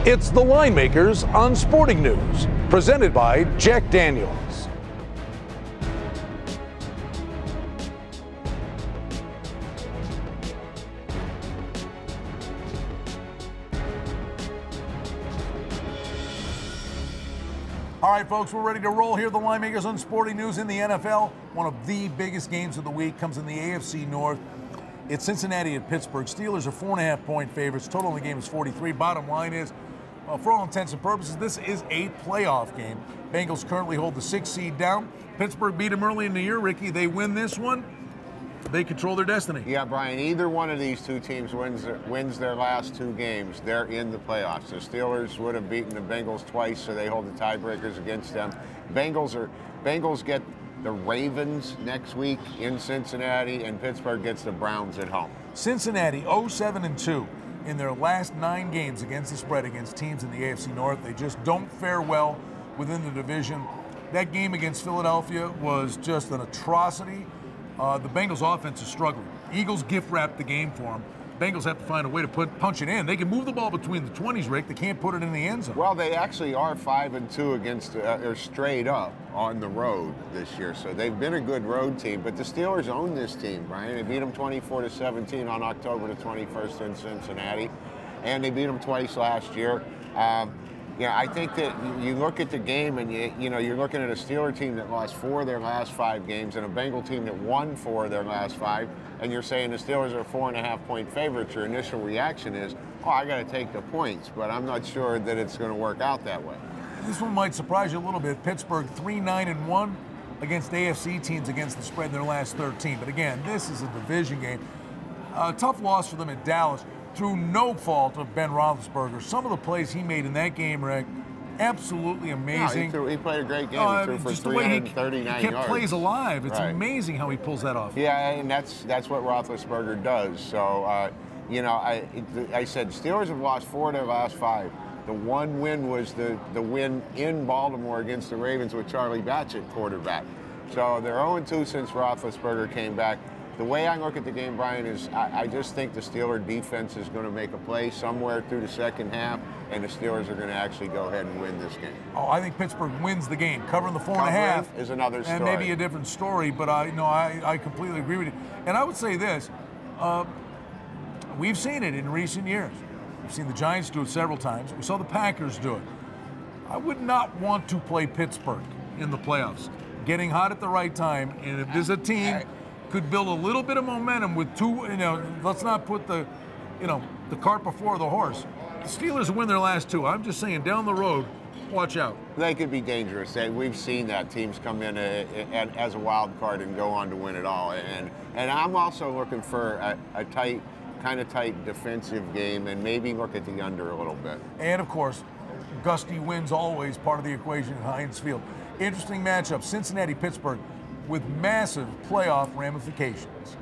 It's the Line Makers on Sporting News, presented by Jack Daniels. All right, folks, we're ready to roll here. The Line Makers on Sporting News in the NFL. One of the biggest games of the week comes in the AFC North. It's Cincinnati at Pittsburgh. Steelers are 4.5-point favorites. Total in the game is 43. Bottom line is, for all intents and purposes, this is a playoff game. Bengals currently hold the 6th seed down. Pittsburgh beat them early in the year, Ricky. They win this one, they control their destiny. Yeah, Brian, either one of these two teams wins their last two games, they're in the playoffs. The Steelers would have beaten the Bengals twice, so they hold the tiebreakers against them. Bengals get the Ravens next week in Cincinnati, and Pittsburgh gets the Browns at home. Cincinnati 0-7-2 in their last 9 games against the spread against teams in the AFC North. They just don't fare well within the division. That game against Philadelphia was just an atrocity. The Bengals offense is struggling. Eagles gift wrapped the game for them. Bengals have to find a way to punch it in. They can move the ball between the 20s, Rick. They can't put it in the end zone. Well, they actually are 5-2 against, or straight up on the road this year. So they've been a good road team. But the Steelers own this team, Brian. They beat them 24-17 on October the 21st in Cincinnati, and they beat them twice last year. Yeah, I think that you look at the game and you're looking at a Steeler team that lost 4 of their last 5 games and a Bengal team that won 4 of their last 5, and you're saying the Steelers are 4.5-point favorites. Your initial reaction is, oh, I got to take the points, but I'm not sure that it's going to work out that way. This one might surprise you a little bit. Pittsburgh 3-9-1 against AFC teams against the spread in their last 13. But again, this is a division game. Tough loss for them at Dallas, through no fault of Ben Roethlisberger. Some of the plays he made in that game, Rick, absolutely amazing. No, he played a great game. He threw for 339 yards. He kept plays alive. It's amazing how he pulls that off. Yeah, and that's what Roethlisberger does. So, I said Steelers have lost 4 of their last 5. The one win was the win in Baltimore against the Ravens with Charlie Batch quarterback. So they're 0-2 since Roethlisberger came back. The way I look at the game, Brian, is I just think the Steeler defense is going to make a play somewhere through the second half, and the Steelers are going to actually go ahead and win this game. Oh, I think Pittsburgh wins the game. Covering the 4.5 is another story. And maybe a different story, but I completely agree with you. And I would say this, we've seen it in recent years. We've seen the Giants do it several times. We saw the Packers do it. I would not want to play Pittsburgh in the playoffs. Getting hot at the right time, and if there's a team could build a little bit of momentum with 2, let's not put the cart before the horse. The Steelers win their last 2. I'm just saying, down the road, watch out. They could be dangerous. We've seen that. Teams come in as a wild card and go on to win it all. And I'm also looking for a kind of tight defensive game, and maybe look at the under a little bit. And, of course, gusty winds always part of the equation at Heinz Field. Interesting matchup, Cincinnati-Pittsburgh, with massive playoff ramifications.